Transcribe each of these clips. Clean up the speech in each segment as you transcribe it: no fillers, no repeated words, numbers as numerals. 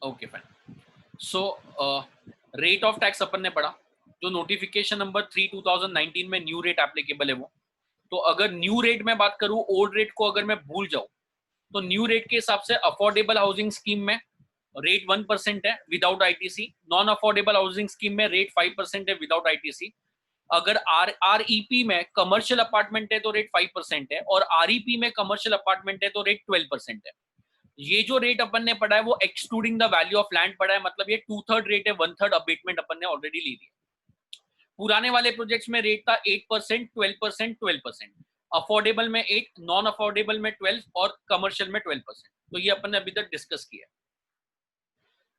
Okay fine. So rate of tax अपन ने पढ़ा, जो नोटिफिकेशन नंबर 3 2019 में न्यू रेट एप्लीकेबल है वो। तो अगर न्यू रेट में बात करूं, ओल्ड रेट को अगर मैं भूल जाऊं, तो न्यू रेट के हिसाब से अफोर्डेबल हाउसिंग स्कीम में रेट 1% है without ITC, non affordable housing scheme में रेट 5% है विदाउट आईटीसी। अगर आरईपी में कमर्शियल अपार्टमेंट है तो रेट 5% है, और आरईपी में कमर्शियल अपार्टमेंट है तो रेट 12% है। ये जो रेट अपन ने पढ़ा है वो excluding the value of land पढ़ा है, मतलब ये 2/3 रेट है, 1/3 अबेटमेंट अपन ने ऑलरेडी ली ली है। पुराने वाले प्रोजेक्ट्स में रेट था 8%, 12%, 12%। अफोर्डेबल में 8, नॉन अफोर्डेबल में 12 और कमर्शियल में 12%। तो ये अपन ने अभी तक डिस्कस किया।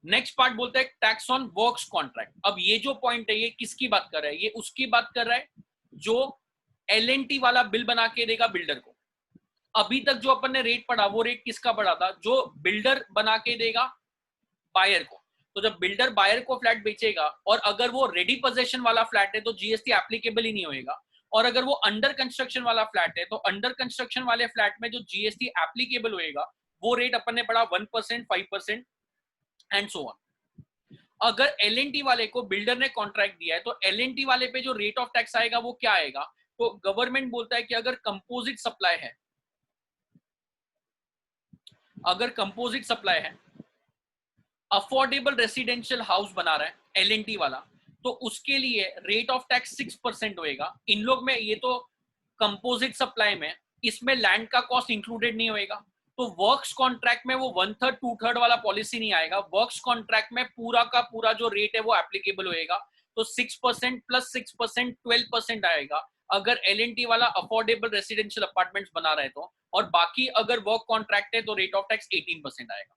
नेक्स्ट पार्ट बोलता है टैक्स ऑन वर्क्स कॉन्ट्रैक्ट। अब ये जो पॉइंट है ये किसकी बात कर रहा है? ये उसकी बात कर रहा है जो एलएनटी वाला बिल बना के देगा बिल्डर को। अभी तक जो अपन ने रेट पढ़ा वो रेट किसका पढ़ा था? जो बिल्डर बना के देगा बायर को। तो जब बिल्डर बायर को फ्लैट बेचेगा और अगर वो रेडी पोजेशन वाला फ्लैट है तो जीएसटी एप्लीकेबल ही नहीं होएगा, और अगर वो अंडर कंस्ट्रक्शन वाला फ्लैट है तो अंडर कंस्ट्रक्शन वाले फ्लैट में जो जीएसटी एप्लीकेबल होएगा वो रेट अपन ने पढ़ा 1%, 5% एंड सो ऑन। अगर एलएनटी वाले को बिल्डर ने कॉन्ट्रैक्ट दिया है तो एलएनटी वाले पे जो रेट ऑफ टैक्स आएगा वो क्या आएगा? तो गवर्नमेंट बोलता है कि अगर कंपोजिट सप्लाई है, अगर कंपोजिट सप्लाई है, अफोर्डेबल रेसिडेंशियल हाउस बना रहा है एलएनटी वाला, तो उसके लिए रेट ऑफ टैक्स 6% होएगा। इन लोग में ये तो कंपोजिट सप्लाई में, इसमें लैंड का कॉस्ट इंक्लूडेड नहीं होएगा। तो वर्क्स कॉन्ट्रैक्ट में वो 1/3, 2/3 वाला पॉलिसी नहीं आएगा। वर्क्स कॉन्ट्रैक्ट में पूरा का पूरा जो रेट है वो एप्लीकेबल होएगा। तो 6% प्लस 6% 12% आएगा अगर एलएनटी वाला अफोर्डेबल रेसिडेंशियल अपार्टमेंट्स बना रहे तो, और बाकी अगर वर्क कॉन्ट्रैक्ट है तो रेट ऑफ टैक्स 18% आएगा।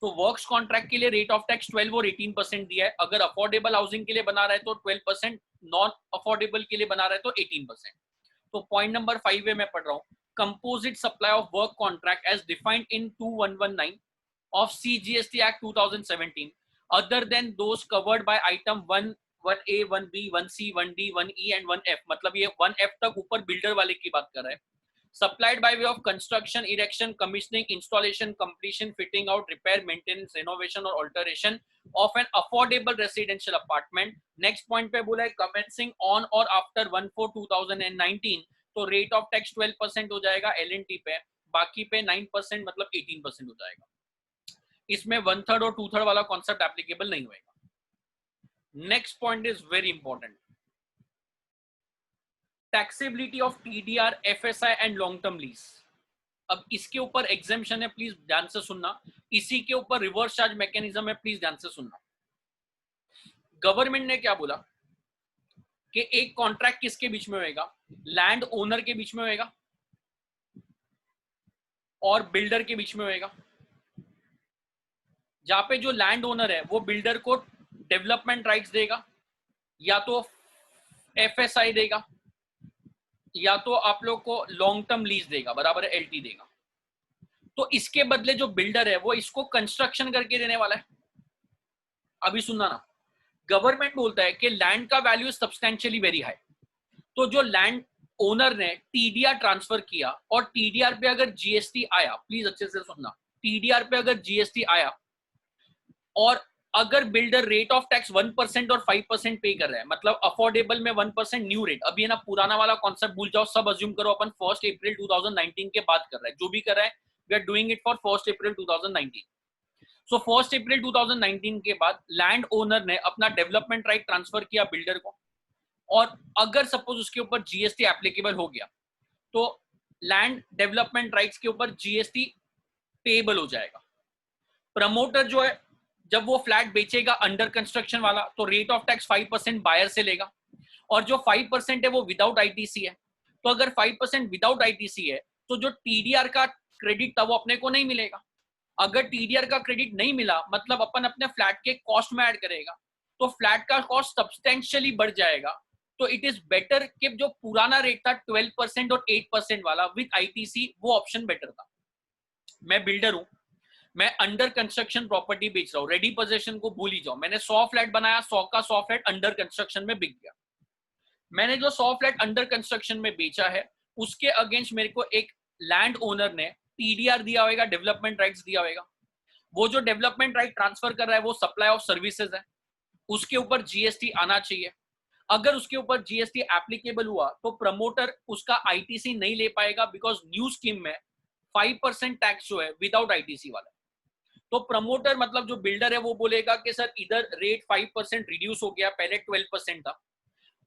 तो वर्क्स कॉन्ट्रैक्ट के लिए रेट ऑफ टैक्स 12 और 18% दिया है। अगर अफोर्डेबल हाउसिंग के लिए बना रहा है तो 12%, नॉन अफोर्डेबल के लिए बना रहा है तो 18%। तो पॉइंट नंबर 5 मैं पढ़ रहा हूँ, composite supply of work contract as defined in 2119 of CGST Act 2017 other than those covered by item 1, 1A, 1B, 1C, 1D, 1E and 1F। मतलब ये 1F तक ऊपर बिल्डर वाले की बात कर रहा है। Supplied by way of construction, erection, commissioning, installation, completion, fitting out, repair, maintenance, renovation or alteration of an affordable residential apartment। Next point पे बोला है commencing on or after 1/4/2019, तो रेट ऑफ टैक्स 12% हो जाएगा एलएनटी पे, बाकी पे 9% मतलब 18% हो जाएगा। इसमें 1/3 और 2/3 वाला कॉन्सेप्ट एप्लीकेबल नहीं होएगा। Next point is very important, taxability of TDR, FSI and long term lease. अब इसके ऊपर एग्जेम्पशन है, प्लीज ध्यान से सुनना। इसी के ऊपर रिवर्स चार्ज मैकेनिज्म है, प्लीज ध्यान से सुनना। गवर्नमेंट ने क्या बोला कि एक कॉन्ट्रैक्ट किसके बीच में होएगा? लैंड ओनर के बीच में होएगा और बिल्डर के बीच में होएगा। जहां पे जो लैंड ओनर है वो बिल्डर को डेवलपमेंट राइट्स देगा, या तो एफएसआई देगा, या तो आप लोग को लॉन्ग टर्म लीज देगा, बराबर है एलटी देगा। तो इसके बदले जो बिल्डर है वो इसको कंस्ट्रक्शन करके देने वाला है। अभी सुनना ना, गवर्नमेंट बोलता है कि लैंड का वैल्यू सब्सटेंशियली वेरी हाई। तो जो लैंड ओनर ने टीडीआर ट्रांसफर किया और टीडीआर पे अगर जीएसटी आया, प्लीज अच्छे से सुनना, टीडीआर पे अगर जीएसटी आया और अगर बिल्डर रेट ऑफ टैक्स 1% और 5% पे कर रहा है, मतलब अफोर्डेबल में 1% न्यू रेट, अभी है ना पुराना वाला कॉन्सेप्ट भूल जाओ, सब अज्यूम करो अपन 1 अप्रैल 2019 के बाद कर रहा है। जो भी कर रहा है we are doing it for 1 April 2019। So 1 April 2019 के बाद लैंड ओनर ने अपना डेवलपमेंट राइट ट्रांसफर किया बिल्डर को, और अगर सपोज उसके ऊपर जीएसटी एप्लीकेबल हो गया तो लैंड डेवलपमेंट राइट्स के ऊपर जीएसटी पेएबल हो जाएगा। प्रमोटर जो है जब वो फ्लैट बेचेगा अंडर कंस्ट्रक्शन वाला, तो रेट ऑफ टैक्स 5% बायर से लेगा, और जो 5% है वो विदाउट आईटीसी है। तो अगर 5% विदाउट आईटीसी है तो जो टीडीआर का क्रेडिट था वो अपने को नहीं मिलेगा। अगर टीडीआर का क्रेडिट नहीं मिला मतलब अपन अपने फ्लैट के कॉस्ट में ऐड करेगा, तो फ्लैट का कॉस्ट सब्सटेंशियली बढ़ जाएगा। तो इट इज बेटर कि जो पुराना रेट था 12% और 8% वाला विद आईटीसी, वो ऑप्शन बेटर था। मैं बिल्डर हूं, मैं अंडर कंस्ट्रक्शन प्रॉपर्टी बेच रहा हूँ, रेडी पोजीशन को भूल ही जाओ। मैंने 100 फ्लैट बनाया, 100 का 100 फ्लैट अंडर कंस्ट्रक्शन में बिक गया। मैंने जो 100 फ्लैट अंडर कंस्ट्रक्शन में बेचा है उसके अगेंस्ट मेरे को एक लैंड ओनर ने टीडीआर दिया होगा, डेवलपमेंट राइट्स दिया होगा। वो जो डेवलपमेंट राइट ट्रांसफर कर रहा है वो सप्लाई ऑफ सर्विसेज है, उसके ऊपर जीएसटी आना चाहिए। अगर उसके ऊपर जीएसटी एप्लीकेबल हुआ तो प्रमोटर उसका आईटीसी नहीं ले पाएगा, बिकॉज न्यू स्कीम में 5% टैक्स जो है विदाउट आईटीसी वाला। तो प्रमोटर मतलब जो बिल्डर है वो बोलेगा कि सर इधर रेट 5% रिड्यूस हो गया, पहले 12% था,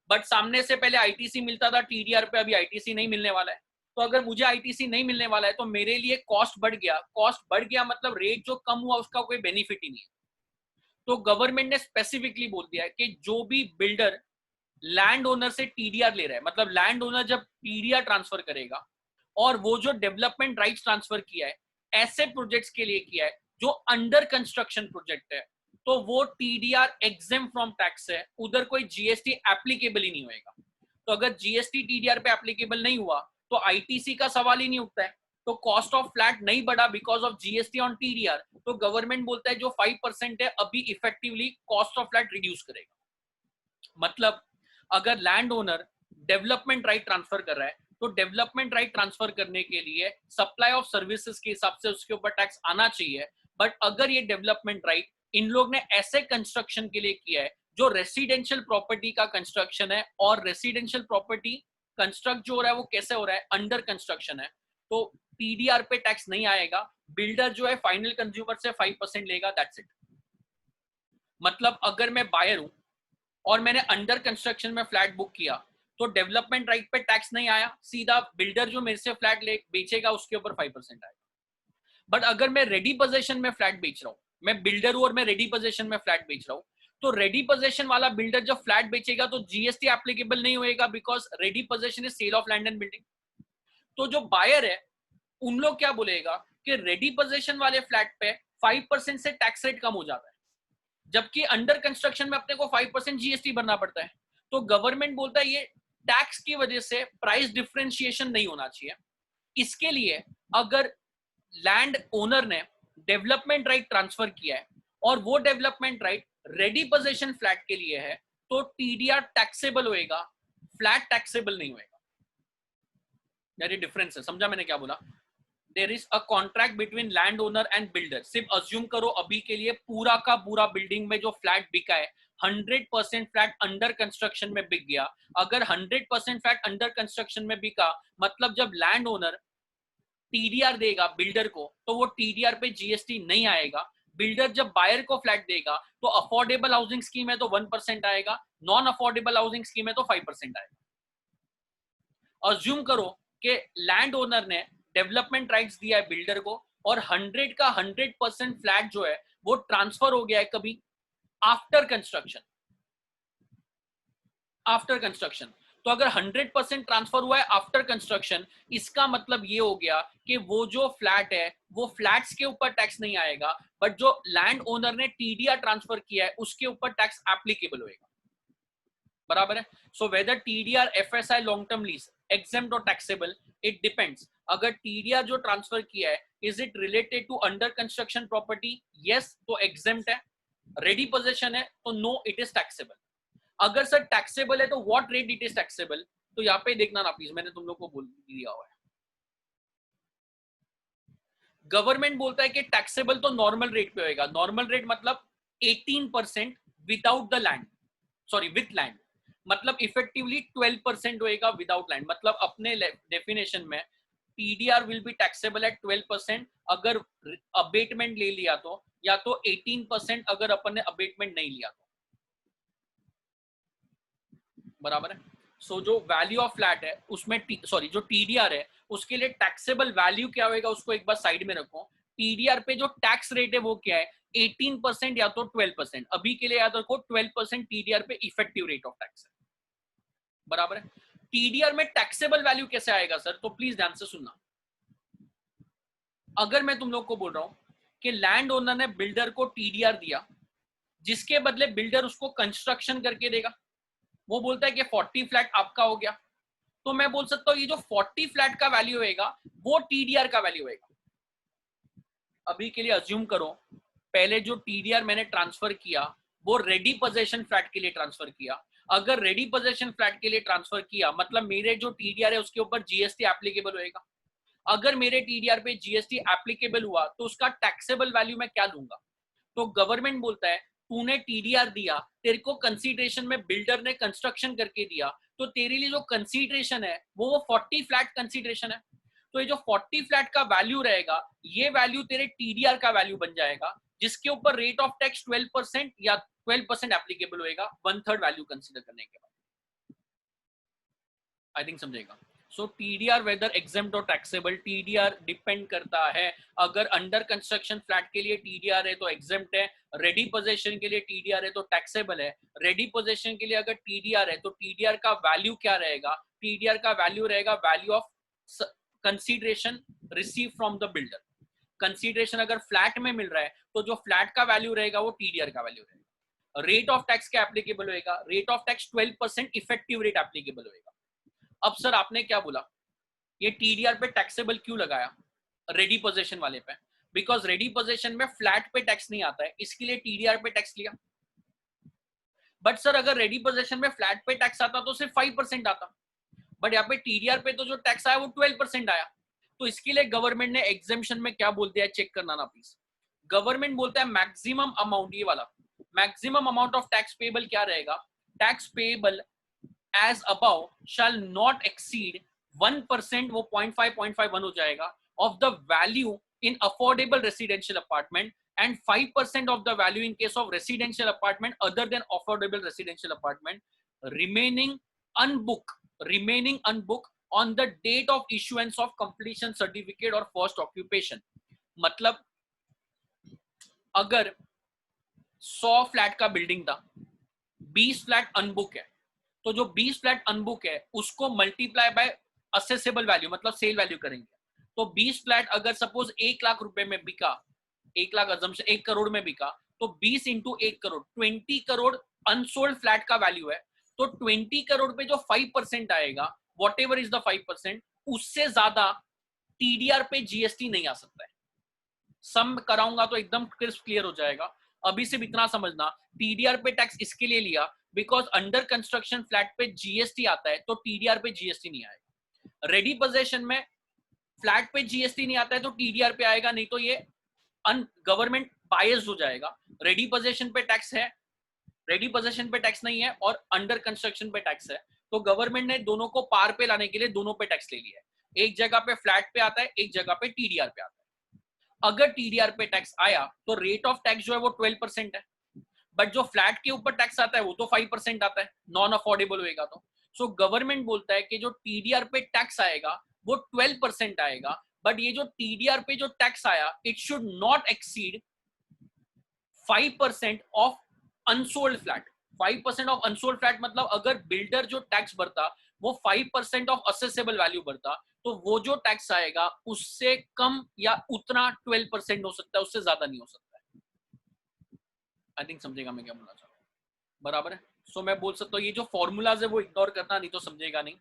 बट सामने से पहले आईटीसी मिलता था टीडीआर पे, अभी आईटीसी नहीं मिलने वाला है। तो अगर मुझे आईटीसी नहीं मिलने वाला है तो मेरे लिए कॉस्ट बढ़ गया। कॉस्ट बढ़ गया मतलब रेट जो कम हुआ उसका कोई बेनिफिट ही नहीं है। तो गवर्नमेंट ने स्पेसिफिकली बोल दिया है कि जो भी बिल्डर लैंड ओनर से टीडीआर ले रहा है, मतलब लैंड ओनर जब टीडीआर ट्रांसफर करेगा और वो जो डेवलपमेंट राइट्स ट्रांसफर किया है ऐसे प्रोजेक्ट्स के लिए किया है जो अंडर कंस्ट्रक्शन प्रोजेक्ट है, तो वो टीडीआर एग्जेम फ्रॉम टैक्स है, उधर कोई जीएसटी एप्लीकेबल ही नहीं होएगा। तो अगर जीएसटी टीडीआर पे एप्लीकेबल नहीं हुआ तो आईटीसी का सवाल ही नहीं उठता है, तो कॉस्ट ऑफ फ्लैट नहीं बढ़ा because of GST on TDR. तो गवर्नमेंट बोलता है जो 5% है अभी effectively cost of flat reduce करेगा। मतलब अगर land owner development right transfer कर रहा है तो डेवलपमेंट राइट ट्रांसफर करने के लिए सप्लाई ऑफ सर्विसेज के हिसाब से उसके ऊपर टैक्स आना चाहिए। बट अगर ये डेवलपमेंट राइट इन लोग ने ऐसे कंस्ट्रक्शन के लिए किया है जो रेसिडेंशियल प्रॉपर्टी का कंस्ट्रक्शन है, और रेसिडेंशियल प्रॉपर्टी कंस्ट्रक्ट जो हो रहा है वो कैसे हो रहा है, अंडर कंस्ट्रक्शन है, तो टीडीआर पे टैक्स नहीं आएगा। बिल्डर जो है फाइनल कंज्यूमर से 5% लेगा, दैट्स इट। मतलब अगर मैं बायर हूं और मैंने अंडर कंस्ट्रक्शन में फ्लैट बुक किया तो डेवलपमेंट राइट पे टैक्स नहीं आया, सीधा बिल्डर जो मेरे से फ्लैट ले बेचेगा उसके ऊपर 5% आएगा। बट अगर मैं रेडी पोजीशन में फ्लैट बेच रहा हूं, मैं बिल्डर हूं और मैं रेडी पोजीशन में फ्लैट बेच रहा हूं, तो रेडी पोजीशन वाला बिल्डर जब फ्लैट बेचेगा तो जीएसटी एप्लीकेबल नहीं होएगा, because ready position is sale of land and building. तो जो बायर है उन लोग क्या बोलेगा कि रेडी पोजीशन वाले फ्लैट पे 5% से टैक्स रेट कम हो जाता है, जबकि अंडर कंस्ट्रक्शन में अपने को 5% जीएसटी भरना पड़ता है। तो गवर्नमेंट बोलता है ये टैक्स की वजह से प्राइस डिफरेंशिएशन नहीं होना चाहिए। इसके लिए अगर लैंड ओनर ने डेवलपमेंट राइट ट्रांसफर किया है और वो development right ready position flat के लिए है तो टीडीआर टैक्सेबल होएगा, फ्लैट टैक्सेबल नहीं होएगा। मेरी डिफरेंस है, समझा मैंने क्या बोला? There is a contract between land owner and builder. सिर्फ अज्यूम करो अभी के लिए पूरा का पूरा बिल्डिंग में जो फ्लैट बिका है 100% फ्लैट अंडर कंस्ट्रक्शन में बिक गया। अगर 100% फ्लैट अंडर कंस्ट्रक्शन में बिका मतलब जब लैंड ओनर टीडीआर देगा बिल्डर को तो वो टीडीआर पे जीएसटी नहीं आएगा। बिल्डर जब बायर को फ्लैट देगा तो अफोर्डेबल हाउसिंग स्कीम है तो 1% आएगा, नॉन अफोर्डेबल हाउसिंग स्कीम है तो 5% आएगा। अज्यूम करो कि लैंड ओनर ने डेवलपमेंट राइट्स दिया है बिल्डर को और 100 का 100% फ्लैट जो है वो ट्रांसफर हो गया है कभी आफ्टर कंस्ट्रक्शन। आफ्टर कंस्ट्रक्शन तो अगर 100% ट्रांसफर हुआ है आफ्टर कंस्ट्रक्शन, इसका मतलब ये हो गया कि वो जो फ्लैट है वो फ्लैट्स के ऊपर टैक्स नहीं आएगा, बट जो लैंड ओनर ने टीडीआर ट्रांसफर किया है उसके ऊपर टैक्स एप्लीकेबल होएगा। बराबर है? So whether TDR, FSI, long term lease exempt और टैक्सेबल, इट डिपेंड्स। अगर टीडीआर जो ट्रांसफर किया है is it related to under construction property, yes तो एग्जेम्प्ट है। रेडी पोजीशन है तो नो, इट इज टैक्सेबल। अगर सर टैक्सेबल है तो what rate it is taxable, तो यहाँ पे देखना ना प्लीज, मैंने तुम लोग को बोल दिया हुआ है। गवर्नमेंट बोलता है कि टैक्सेबल तो नॉर्मल रेट पे होएगा। नॉर्मल रेट मतलब 18% without the land, sorry with land, मतलब इफेक्टिवली 12% होएगा विदाउट लैंड। मतलब अपने डेफिनेशन में TDR will be taxable at 12% अगर अबेटमेंट ले लिया तो, या तो 18% अगर अपन ने अबेटमेंट नहीं लिया तो। बराबर है? सो जो वैल्यू ऑफ फ्लैट है उसमें सॉरी जो टीडीआर है उसके लिए टैक्सेबल वैल्यू क्या होएगा उसको एक बार साइड में रखो। टीडीआर पे जो टैक्स रेट है वो क्या है, 18% या तो 12%। अभी के लिए याद रखो 12% टीडीआर पे इफेक्टिव रेट ऑफ टैक्स है। बराबर है? टीडीआर में टैक्सेबल वैल्यू कैसे आएगा सर, तो प्लीज ध्यान से सुनना। अगर मैं तुम लोग को बोल रहा हूं कि लैंड ओनर ने बिल्डर को टीडीआर दिया जिसके बदले बिल्डर उसको कंस्ट्रक्शन करके देगा, वो बोलता है कि 40 फ्लैट आपका हो गया, तो मैं बोल सकता हूं ये जो 40 फ्लैट का वैल्यू होएगा वो टीडीआर का वैल्यू होएगा। अभी के लिए अज्यूम करो पहले जो टीडीआर मैंने ट्रांसफर किया वो रेडी पोजीशन फ्लैट के लिए ट्रांसफर किया। अगर रेडी पोजीशन फ्लैट के लिए ट्रांसफर किया मतलब मेरे जो टीडीआर है उसके ऊपर जीएसटी एप्लीकेबल होएगा। अगर मेरे टीडीआर पे जीएसटी एप्लीकेबल हुआ तो उसका टैक्सेबल वैल्यू मैं क्या लूंगा? तो गवर्नमेंट बोलता है तूने टीडीआर दिया, तेरे को कंसीडरेशन में बिल्डर ने कंस्ट्रक्शन करके दिया, तो तेरे लिए जो कंसीडरेशन है वो 40 फ्लैट कंसीडरेशन है। तो ये जो 40 फ्लैट का वैल्यू रहेगा, ये वैल्यू तेरे टीडीआर का वैल्यू बन जाएगा, जिसके ऊपर रेट ऑफ टैक्स 12% या 12% एप्लीकेबल होएगा 1/3 वैल्यू कंसीडर करने के बाद। आई थिंक समझेगा। सो टीडीआर वेदर एग्जेम्प्ट और टैक्सेबल, टीडीआर डिपेंड करता है। अगर अंडर कंस्ट्रक्शन फ्लैट के लिए टीडीआर है तो एग्जेम्प्ट है, रेडी पोजीशन के लिए टीडीआर है तो टैक्सेबल है। रेडी पोजीशन के लिए अगर टीडीआर है तो टीडीआर का वैल्यू क्या रहेगा? टीडीआर का वैल्यू रहेगा value of consideration receive from the builder. Consideration अगर फ्लैट में मिल रहा है तो जो फ्लैट का वैल्यू रहेगा वो टीडीआर का वैल्यू रहेगा। रेट ऑफ टैक्स क्या एप्लीकेबल होएगा? Rate of tax 12% effective rate applicable होएगा। अब सर आपने क्या बोला, ये टीडीआर पे टैक्सेबल क्यों लगाया रेडी पोजीशन वाले पे? बिकॉज रेडी पोजीशन में फ्लैट पे टैक्स नहीं आता है, इसके लिए टीडीआर पे टैक्स लिया। बट सर अगर रेडी पोजीशन में फ्लैट पे टैक्स आता तो सिर्फ 5% आता, बट यहाँ पे टीडीआर पे तो जो टैक्स आया वो 12% आया। तो इसके लिए गवर्नमेंट ने एग्जेम्पशन में क्या बोल दिया है, चेक करना ना प्लीज। गवर्नमेंट बोलता है मैक्सिमम अमाउंट, ये वाला maximum amount of tax payable क्या रहेगा? Tax payable as above shall not exceed 1%, वो 0.5 हो जाएगा, of the value in affordable residential apartment and 5% of the value in case of residential apartment other than affordable residential apartment remaining unbooked on the date of issuance of completion certificate or first occupation। मतलब अगर 100 flat का building था, 20 flat अनबुक है, तो जो 20 flat अनबुक है उसको multiply by accessible value मतलब सेल वैल्यू करेंगे। तो 20 फ्लैट अगर सपोज 1 लाख रुपए में बिका, 1 लाख अजम्पशन 1 करोड़ में बिका, तो 20 into 1 crore 20 crore unsold flat का वैल्यू है। तो 20 करोड़ पे जो 5% आएगा, वॉट एवर इज द 5%, उससे ज्यादा टीडीआर पे जीएसटी नहीं आ सकता है। सम कराऊंगा तो एकदम क्रिस्प क्लियर हो जाएगा। अभी सिर्फ इतना समझना, टीडीआर पे टैक्स इसके लिए लिया बिकॉज अंडर कंस्ट्रक्शन फ्लैट पे जीएसटी आता है, तो टीडीआर पे जीएसटी नहीं आएगा। रेडी पोजीशन में फ्लैट पे जीएसटी नहीं आता है तो टीडीआर पे आएगा, नहीं तो ये गवर्नमेंट बायस्ड हो जाएगा। रेडी पोजीशन पे टैक्स है, रेडी पोजीशन पे टैक्स नहीं है, और अंडर कंस्ट्रक्शन पे टैक्स है, तो गवर्नमेंट ने दोनों को पार पे लाने के लिए दोनों पे टैक्स ले लिया है। एक जगह पे फ्लैट पे आता है, एक जगह पे टीडीआर पे आता है। अगर टीडीआर पे टैक्स आया तो रेट ऑफ टैक्स जो है वो 12% है, बट जो फ्लैट के ऊपर टैक्स आता है वो तो 5% आता है, नॉन अफोर्डेबल होएगा तो। सो गवर्नमेंट बोलता है कि जो टीडीआर पे टैक्स आएगा वो 12% आएगा, बट ये जो टीडीआर पे जो टैक्स आया it should not exceed 5% of unsold flat. 5% of unsold flat मतलब अगर बिल्डर जो टैक्स भरता वो 5% ऑफ असेसेबल वैल्यू भरता, तो वो जो टैक्स आएगा उससे कम या उतना 12% हो सकता है, उससे ज्यादा नहीं हो सकता है। आई थिंक समझेगा मैं क्या बोलना चाह रहा हूँ, बराबर है। सो मैं बोल सकता हूँ ये जो फॉर्मूलाज है वो इग्नोर करना, नहीं तो समझेगा नहीं।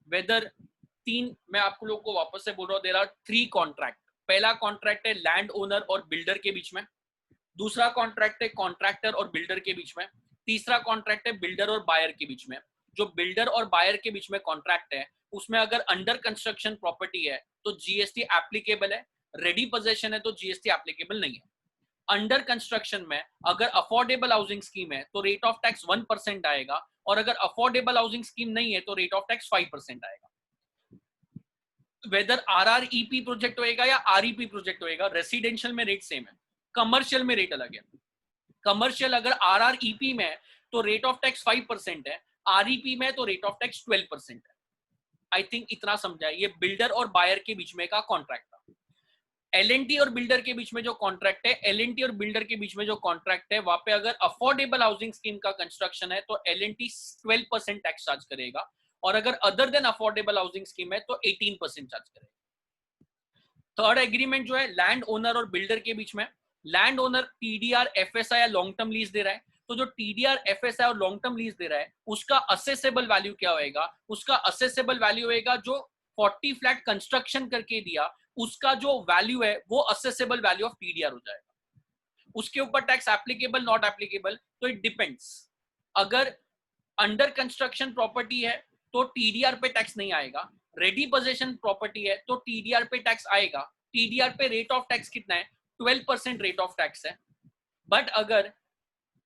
वेदर तीन, मैं आपको लोगों को वापस से बोल रहा हूँ, देयर आर 3 कॉन्ट्रैक्ट। पहला कॉन्ट्रैक्ट है लैंड ओनर और बिल्डर के बीच में, दूसरा कॉन्ट्रैक्ट है कॉन्ट्रैक्टर और बिल्डर के बीच में, तीसरा कॉन्ट्रैक्ट है बिल्डर और बायर के बीच में। जो बिल्डर और बायर के बीच में कॉन्ट्रैक्ट है उसमें अगर अंडर कंस्ट्रक्शन प्रॉपर्टी है तो जीएसटी एप्लीकेबल है, रेडी पोजीशन है तो जीएसटी एप्लीकेबल नहीं है। अंडर कंस्ट्रक्शन में अगर अफोर्डेबल हाउसिंग स्कीम है तो रेट ऑफ टैक्स 1% आएगा, और अगर अफोर्डेबल हाउसिंग स्कीम नहीं है तो रेट ऑफ टैक्स 5% आएगा। वेदर आरआरईपी प्रोजेक्ट होएगा या आरईपी प्रोजेक्ट होएगा, रेसिडेंशियल में रेट सेम है, कमर्शियल में रेट अलग है। कमर्शियल अगर आरआरईपी में तो रेट ऑफ टैक्स 5% है, आरईपी में तो रेट ऑफ टैक्स 12% है। आई थिंक इतना समझा है। ये बिल्डर और बायर के बीच में का कॉन्ट्रैक्ट था। एलएनटी और बिल्डर के बीच में जो कॉन्ट्रैक्ट है, एलएनटी और बिल्डर के बीच में जो कॉन्ट्रैक्ट है, वहां पे अगर अफोर्डेबल हाउसिंग स्कीम का कंस्ट्रक्शन है तो एलएनटी 12% टैक्स चार्ज करेगा, और अगर other than affordable housing scheme है तो 18% चार्ज करेगा। थर्ड एग्रीमेंट जो है लैंड ओनर और बिल्डर के बीच में, लैंड ओनर टीडीआर एफएसआई या लॉन्ग टर्म लीज दे रहा है, तो जो टीडीआर एफएसआई और लॉन्ग टर्म लीज दे रहा है उसका असेसेबल वैल्यू क्या होएगा? उसका असेसेबल वैल्यू होएगा जो 40 फ्लैट कंस्ट्रक्शन करके दिया उसका जो वैल्यू है वो असेसेबल वैल्यू ऑफ टीडीआर हो जाएगा। उसके ऊपर टैक्स एप्लीकेबल नॉट एप्लीकेबल तो इट डिपेंड्स। अगर अंडर कंस्ट्रक्शन प्रॉपर्टी है तो टीडीआर पे टैक्स नहीं आएगा, रेडी पोजीशन प्रॉपर्टी है तो टीडीआर पे टैक्स आएगा। टीडीआर पे रेट ऑफ टैक्स कितना है? 12% रेट ऑफ टैक्स है। बट अगर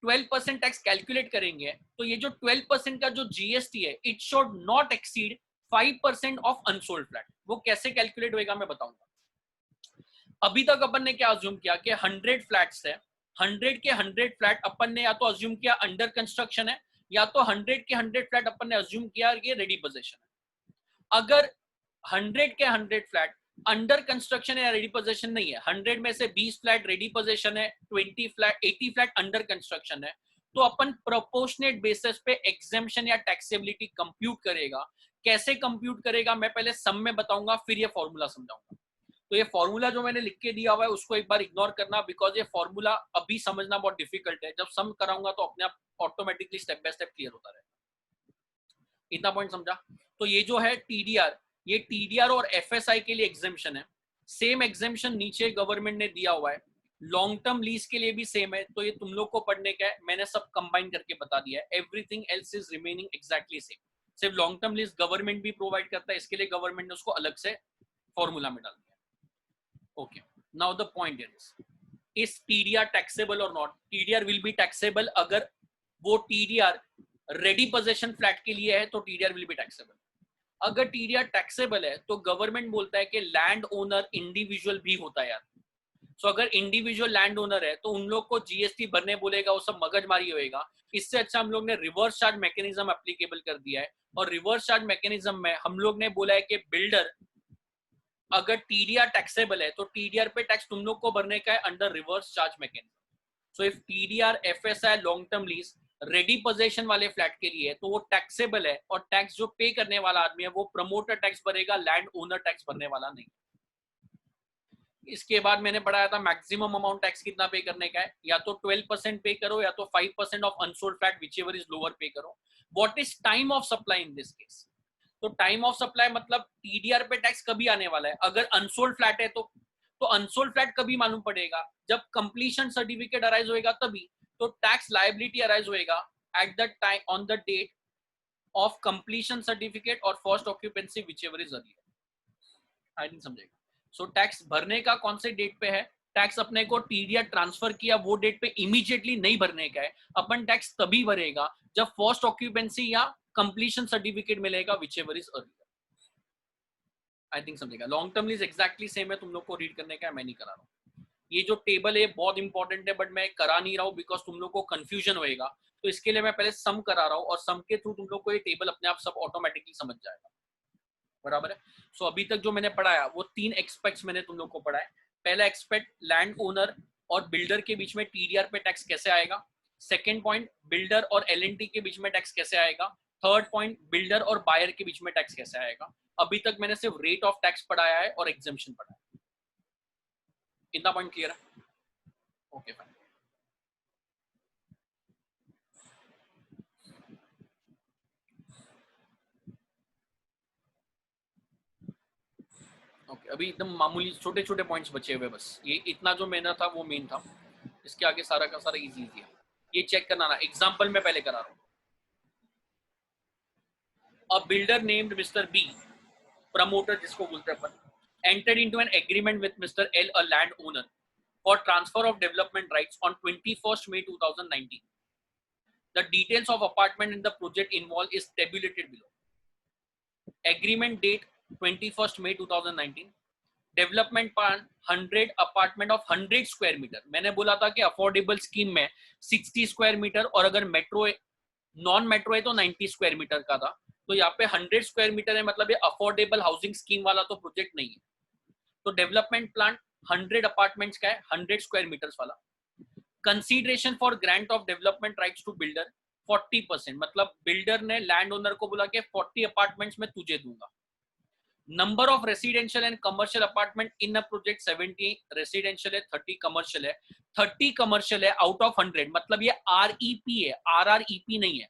12% टैक्स कैलकुलेट करेंगे तो ये जो 12% का जो जीएसटी है it should not exceed 5% of unsold flat. वो कैसे कैलकुलेट होएगा मैं बताऊंगा। अभी तक अपन ने क्या अज्यूम किया कि 100 फ्लैट्स है, 100 के 100 फ्लैट अपन ने या तो अज्यूम किया अंडर कंस्ट्रक्शन है, या तो 100 के 100 फ्लैट अपन ने अज्यूम किया ये रेडी पोजीशन है। अगर 100 के 100 फ्लैट अंडर कंस्ट्रक्शन या रेडी पोजीशन नहीं है, 100 में से 20 फ्लैट रेडी पोजीशन है, 20 फ्लैट 80 फ्लैट अंडर कंस्ट्रक्शन है, तो अपन प्रोपोर्शनेट बेसिस पे एग्जेम्पशन या टैक्सेबिलिटी कंप्यूट करेगा। कैसे कंप्यूट करेगा मैं पहले सम में बताऊंगा, फिर ये फॉर्मूला समझाऊंगा। तो ये फॉर्मूला जो मैंने लिख के दिया हुआ है उसको एक बार इग्नोर करना, बिकॉज ये फॉर्मूला अभी समझना बहुत डिफिकल्ट है। जब सम कराऊंगा तो अपने आप automatically step by step clear होता रहेगा। इतना पॉइंट समझा? तो ये जो है टीडीआर, ये टीडीआर और एफएसआई के लिए एग्जेम्पशन है। सेम एग्जेम्पशन नीचे गवर्नमेंट ने दिया हुआ है, लॉन्ग टर्म लीज के लिए भी सेम है। तो ये तुम लोग को पढ़ने का है, मैंने सब कंबाइन करके बता दिया है। Everything else is remaining exactly same. सिर्फ लॉन्ग टर्म लीज गवर्नमेंट भी प्रोवाइड करता है, इसके लिए गवर्नमेंट ने उसको अलग से फॉर्मूला में डाल दिया। Okay, now the point is TDR taxable or not? TDR will be taxable अगर वो TDR ready possession flat के लिए है तो TDR will be taxable। अगर TDR taxable है तो गवर्नमेंट बोलता है कि लैंड ओनर इंडिविजुअल भी होता है यार। सो अगर इंडिविजुअल लैंड ओनर है तो उन लोग को जीएसटी भरने बोलेगा, वो सब मगजमारी होएगा। इससे अच्छा हम लोग ने रिवर्स चार्ज मैकेनिज्म एप्लीकेबल कर दिया है, और रिवर्स चार्ज मैकेनिज्म में हम लोग ने बोला है कि बिल्डर अगर टीडीआर टैक्सेबल है तो टीडीआर पे टैक्स तुम लोग को भरने का है under reverse charge mechanism. So if TDR FSI long term lease ready position वाले फ्लैट के लिए तो वो टैक्सेबल है, और टैक्स जो पे करने वाला आदमी है वो प्रमोटर टैक्स भरेगा, लैंड ओनर टैक्स भरने वाला नहीं। इसके बाद मैंने पढ़ाया था मैक्सिमम अमाउंट टैक्स कितना पे करने का है, या तो 12% पे करो या तो 5% of unsold flat whichever is lower पे करो। What is time of supply in this case? तो टाइम ऑफ सप्लाई मतलब टीडीआर पे टैक्स कभी आने वाला है। अगर अनसोल्ड फ्लैट है तो अनसोल्ड फ्लैट कभी मालूम पड़ेगा? जब कंप्लीशन सर्टिफिकेट अराइज होएगा तभी। तो टैक्स लायबिलिटी अराइज होएगा at the time on the date of completion certificate और first occupancy whichever is earlier. I नहीं समझेगा। सो टैक्स भरने का कौन से डेट पे है? टैक्स अपने को टीडीआर ट्रांसफर किया वो डेट पे इमीडिएटली नहीं भरने का है। अपन टैक्स तभी भरेगा जब फर्स्ट ऑक्यूपेंसी या कंप्लीशन सर्टिफिकेट मिलेगा whichever is earlier. I think समझेगा। Long term lease exactly same है, तुम लोग को रीड करने का है, मैं नहीं करा रहा हूँ। ये जो टेबल है बहुत इंपॉर्टेंट है, बट मैं करा नहीं रहा हूँ बिकॉज तुम लोग को कंफ्यूजन होएगा। तो इसके लिए मैं पहले सम करा रहा हूँ, और सम के थ्रू तुम लोग को ये टेबल अपने आप सब ऑटोमेटिकली समझ जाएगा। बराबर है? सो अभी तक जो मैंने पढ़ाया वो 3 एक्सपेक्ट्स मैंने तुम लोग को पढ़ाया। पहला एक्सपेक्ट लैंड ओनर और बिल्डर के बीच में टीडीआर पे टैक्स कैसे आएगा। सेकेंड पॉइंट बिल्डर और एलएनटी के बीच में टैक्स कैसे आएगा। थर्ड पॉइंट बिल्डर और बायर के बीच में टैक्स कैसे आएगा। अभी तक मैंने सिर्फ रेट ऑफ टैक्स पढ़ाया है और एग्जेम्पशन पढ़ाया है। इतना पॉइंट क्लियर है? Okay fine. ओके, अभी एकदम मामूली छोटे छोटे पॉइंट्स बचे हुए बस। ये इतना जो मेन था वो मेन था, इसके आगे सारा का सारा इजी है। ये चेक करना ना, एग्जाम्पल में पहले करा रहा हूँ। A builder named Mr. B, promoter जिसको बोलते हैं अपन, entered into an agreement with Mr. L, a landowner, for transfer of development rights on 21st May 2019. The details of apartment in the project involved is tabulated below. Agreement date 21st May 2019. Development plan 100 apartment of 100 square metre. मैंने बोला था कि affordable scheme में 60 square metre, और अगर metro non metro है तो 90 square metre का था। तो यहाँ पे 100 स्क्वायर मीटर है, मतलब ये अफोर्डेबल हाउसिंग स्कीम वाला तो प्रोजेक्ट नहीं है। तो डेवलपमेंट प्लान 100 अपार्टमेंट्स का है, 100 स्क्वायर मीटर्स वाला। Consideration for grant of development rights to builder 40%, मतलब बिल्डर ने लैंड ओनर को बोला कि 40 अपार्टमेंट्स में तुझे दूंगा। Number of residential and commercial apartment in a project 70 residential है, 30 कमर्शियल है। 30 कमर्शियल है आउट ऑफ 100, मतलब ये आरईपी है, आरआरईपी नहीं है।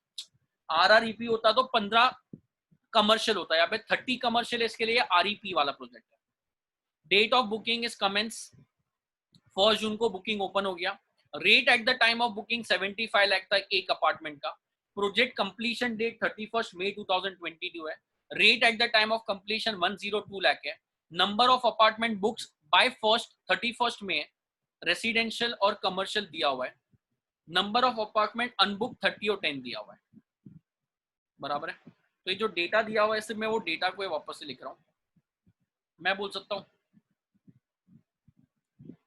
आरआरईपी होता तो 15 कमर्शियल होता है, यहाँ पे 30 कमर्शियल है, इसके लिए आरईपी वाला प्रोजेक्ट है। Date of booking is commence 1 June को बुकिंग ओपन हो गया। Rate at the time of booking 75 lakh तक एक अपार्टमेंट का। प्रोजेक्ट कंप्लीशन डेट 31 मई 2022 है। Rate at the time of completion 102 lakh है, number of apartment books by 31st में रेसिडेंशियल और कमर्शियल दिया हुआ है, नंबर ऑफ अपार्टमेंट अनबुक 30 और 10 दिया हुआ है, बराबर है। तो ये जो डेटा दिया हुआ है सिर्फ मैं वो डेटा को वापस से लिख रहा हूं। मैं बोल सकता हूं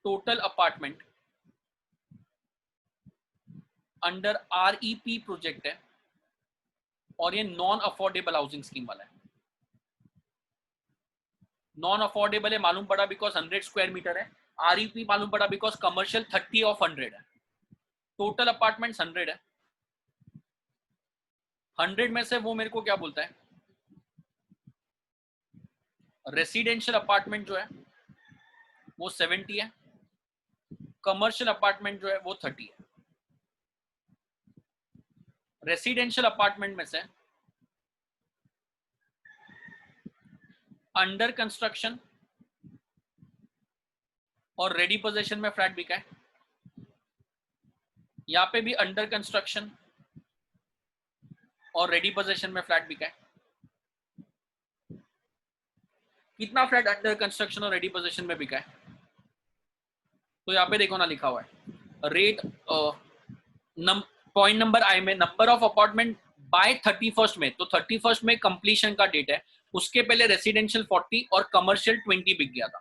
total apartment under REP project है और ये नॉन अफोर्डेबल हाउसिंग स्कीम वाला है। नॉन अफोर्डेबल है मालूम पड़ा बिकॉज 100 स्क्वायर मीटर है, REP मालूम पड़ा बिकॉज कमर्शियल 30 ऑफ 100 है, टोटल अपार्टमेंट्स 100 है। 100 में से वो मेरे को क्या बोलता है, रेसिडेंशियल अपार्टमेंट जो है वो 70 है, कमर्शियल अपार्टमेंट जो है वो 30 है। रेसिडेंशियल अपार्टमेंट में से अंडर कंस्ट्रक्शन और रेडी पोजीशन में फ्लैट बिका है, यहां पे भी अंडर कंस्ट्रक्शन और रेडी पोजीशन में फ्लैट बिका है। कितना फ्लैट अंडर कंस्ट्रक्शन और रेडी पोजीशन में बिका है, तो यहाँ पे देखो ना लिखा हुआ है रेट पॉइंट नंबर आई में number of apartment bye 31st में, तो 31st में कंप्लीशन का डेट है, उसके पहले रेसिडेंशियल 40 और कमर्शियल 20 बिक गया था,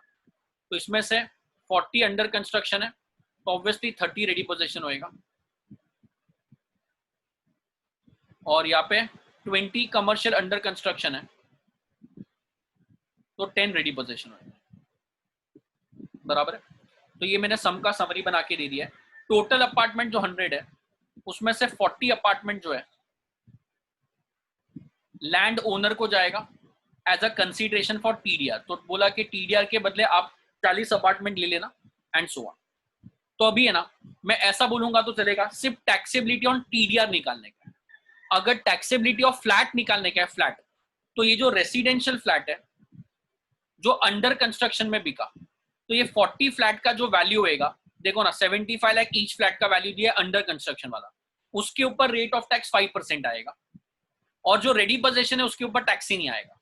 तो इसमें से 40 अंडर कंस्ट्रक्शन है तो ऑब्वियसली 30 रेडी पोजीशन होएगा, और यहाँ पे 20 कमर्शियल अंडर कंस्ट्रक्शन है तो 10 रेडी पोजीशन होएगा, बराबर है। तो ये मैंने सम का समरी बना के दे दिया है। टोटल अपार्टमेंट जो 100 है उसमें से 40 अपार्टमेंट जो है लैंड ओनर को जाएगा as a consideration for TDR, तो बोला कि TDR के बदले आप 40 अपार्टमेंट ले लेना एंड सो ऑन। तो अभी है ना मैं ऐसा बोलूंगा तो चलेगा, सिर्फ टैक्सेबिलिटी ऑन TDR निकालने का है। अगर टैक्सेबिलिटी ऑफ फ्लैट निकालने का है फ्लैट, तो ये जो रेसिडेंशियल फ्लैट है जो अंडर कंस्ट्रक्शन में बिका, तो ये 40 फ्लैट का जो वैल्यू होएगा देखो ना 75 लाख ईच फ्लैट का वैल्यू दिया अंडर कंस्ट्रक्शन वाला, उसके ऊपर रेट ऑफ टैक्स 5% आएगा, और जो रेडी पोजीशन है उसके ऊपर टैक्स ही नहीं आएगा।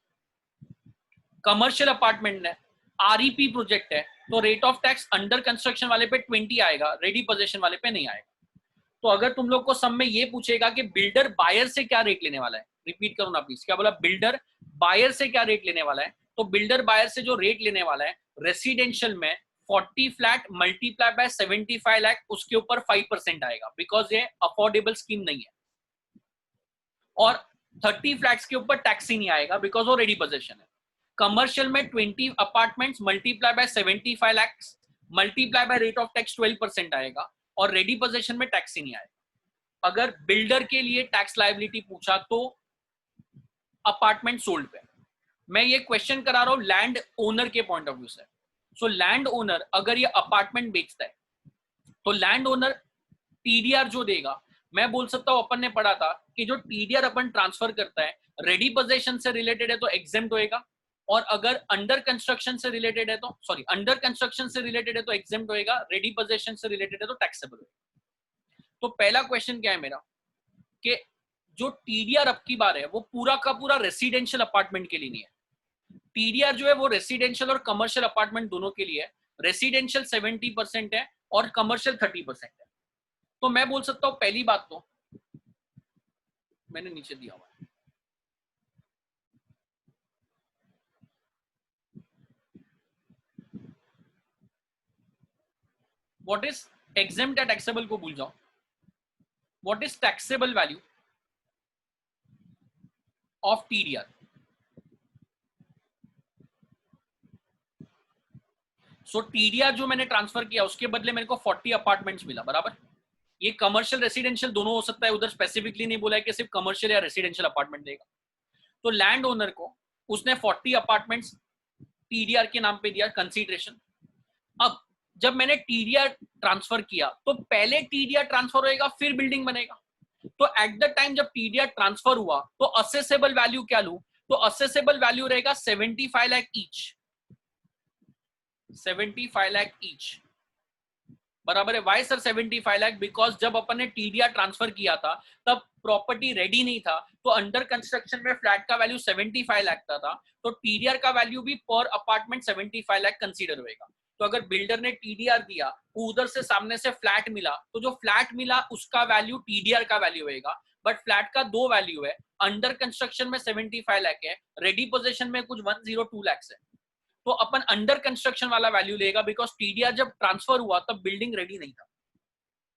कमर्शियल अपार्टमेंट है REP प्रोजेक्ट है तो rate of tax under construction वाले पे 20 आएगा, रेडी पोजीशन वाले पे नहीं आएगा। तो अगर तुम लोग को सब में ये पूछेगा कि बिल्डर बायर से क्या रेट लेने वाला है, रिपीट करूं ना प्लीज, क्या बोला, बिल्डर बायर से क्या रेट लेने वाला है, तो बिल्डर बायर से जो रेट लेने वाला है रेसिडेंशियल में 40 फ्लैट मल्टीप्लाई बाय 75 लाख उसके ऊपर 5% आएगा, बिकॉज ये अफोर्डेबल स्कीम नहीं है, और 30 फ्लैट्स के ऊपर टैक्स ही नहीं आएगा बिकॉज वो रेडी पोजीशन है। कमर्शियल में 20 apartments multiply by 75 lakh multiply by rate of tax 12% आएगा, और रेडी पोजीशन में टैक्स ही नहीं आएगा। अगर बिल्डर के लिए टैक्स लायबिलिटी पूछा तो अपार्टमेंट सोल्ड पे, मैं ये क्वेश्चन करा रहा हूं लैंड ओनर के पॉइंट ऑफ व्यू से। सो लैंड ओनर अगर ये अपार्टमेंट बेचता है तो लैंड ओनर TDR जो देगा, मैं बोल सकता हूं अपन ने पढ़ा था कि जो TDR अपन ट्रांसफर करता है रेडी पोजीशन से रिलेटेड है तो एग्जेम्प्ट होएगा, और अगर अंडर कंस्ट्रक्शन से रिलेटेड है तो अंडर कंस्ट्रक्शन से रिलेटेड है तो एग्जेम्प्ट होएगा, रेडी पोजीशन से रिलेटेड है तो टैक्सेबल होएगा। तो पहला क्वेश्चन क्या है मेरा कि जो TDR अब की बार है वो पूरा का पूरा रेसिडेंशियल अपार्टमेंट के लिए नहीं है। TDR जो है वो रेसिडेंशियल और कमर्शियल अपार्टमेंट दोनों के लिए है, रेसिडेंशियल 70% है और कमर्शियल 30% है। तो मैं बोल सकता हूं पहली बात तो मैंने नीचे दिया हुआ है, व्हाट इज एग्जेम्प्ट या टैक्सेबल को भूल जाओ, what is taxable value of TDR। So TDR जो मैंने ट्रांसफर किया उसके बदले मेरे को 40 अपार्टमेंट्स मिला, बराबर। ये कमर्शियल रेसिडेंशियल दोनों हो सकता है, उधर स्पेसिफिकली नहीं बोला है कि सिर्फ कमर्शियल या रेसिडेंशियल अपार्टमेंट देगा। तो लैंड ओनर को उसने 40 अपार्टमेंट्स TDR के नाम पे दिया कंसीडरेशन। अब जब मैंने TDR ट्रांसफर किया तो पहले TDR ट्रांसफर होएगा फिर बिल्डिंग बनेगा, तो एट द टाइम जब TDR ट्रांसफर हुआ तो असेसेबल वैल्यू क्या लूं, तो असेसेबल वैल्यू रहेगा 75 लाख ईच, 75 लाख ईच, बराबर है। Why sir 75 lakh? बिकॉज जब अपन ने टीडीआर ट्रांसफर किया था तब प्रॉपर्टी रेडी नहीं था, तो अंडर कंस्ट्रक्शन में फ्लैट का वैल्यू 75 लाख का था, तो टीडीआर का वैल्यू भी पर अपार्टमेंट 75 लाख कंसीडर होएगा। तो अगर बिल्डर ने टीडीआर दिया, उधर से सामने से फ्लैट मिला, तो जो फ्लैट मिला उसका वैल्यू टीडीआर का वैल्यू होएगा। बट फ्लैट का दो वैल्यू है, अंडर कंस्ट्रक्शन में 75 लाख है, रेडी पोजीशन में कुछ 102 लाख है, तो अपन अंडर कंस्ट्रक्शन वाला वैल्यू लेगा, बिकॉज टीडीआर जब ट्रांसफर हुआ तब बिल्डिंग रेडी नहीं था।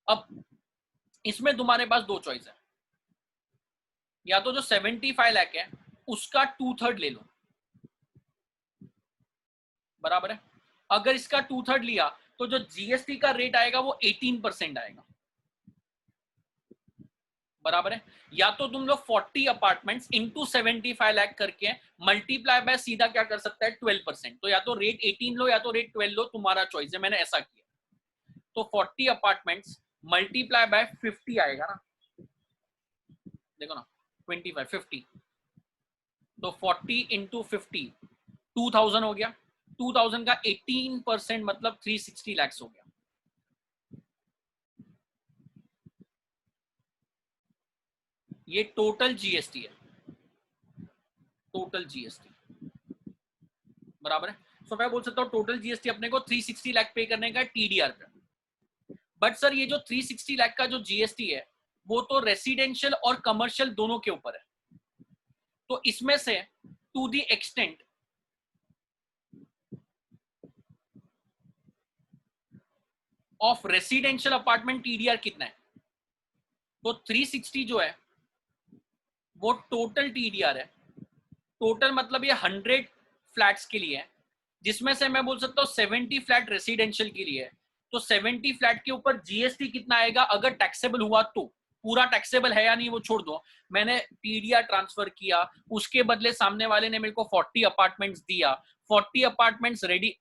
अब इसमें तुम्हारे पास दो चॉइस है, या तो जो 75 लाख है उसका 2/3 ले लो, बराबर है। अगर इसका 2/3 लिया तो जो जीएसटी का रेट आएगा वो 18% आएगा, बराबर है। या तो तुम लोग 40 अपार्टमेंट्स इंटू 75 लाख करके मल्टीप्लाई बाय सीधा क्या कर सकता है 12%, तो या तो रेट 18 लो या तो रेट 12 लो, तुम्हारा चॉइस है। मैंने ऐसा किया, तो 40 अपार्टमेंट्स मल्टीप्लाई बाय 50 आएगा ना, देखो ना 25 50, तो 40 इंटू 50 2000 हो गया, 2000 का 18% मतलब 360 लाख हो गया। ये टोटल जीएसटी है, टोटल जीएसटी, बराबर है। सो मैं बोल सकता हूँ टोटल जीएसटी अपने को 360 लाख पे करने का टीडीआर पे। बट सर ये जो 360 लाख का जो जीएसटी है वो तो रेसिडेंशियल और कमर्शियल दोनों के ऊपर है, तो इसमें से to the extent of residential apartment TDR कितना है, तो 360 जो है वो टोटल टीडीआर है। टोटल मतलब ये 100 फ्लैट्स के लिए है, जिसमें से मैं बोल सकता हूँ 70 फ्लैट रेसिडेंशियल के लिए है। तो 70 फ्लैट के ऊपर जीएसटी कितना आएगा अगर टैक्सेबल हुआ तो, पूरा टैक्सेबल है या नहीं वो छोड़ दो, मैंने टीडीआर ट्रांसफर किया, उसके बदले सामने वाले ने मेरे को 40 अपार्टमेंट्स दिया, 40 अपार्टमेंट्स रेडी,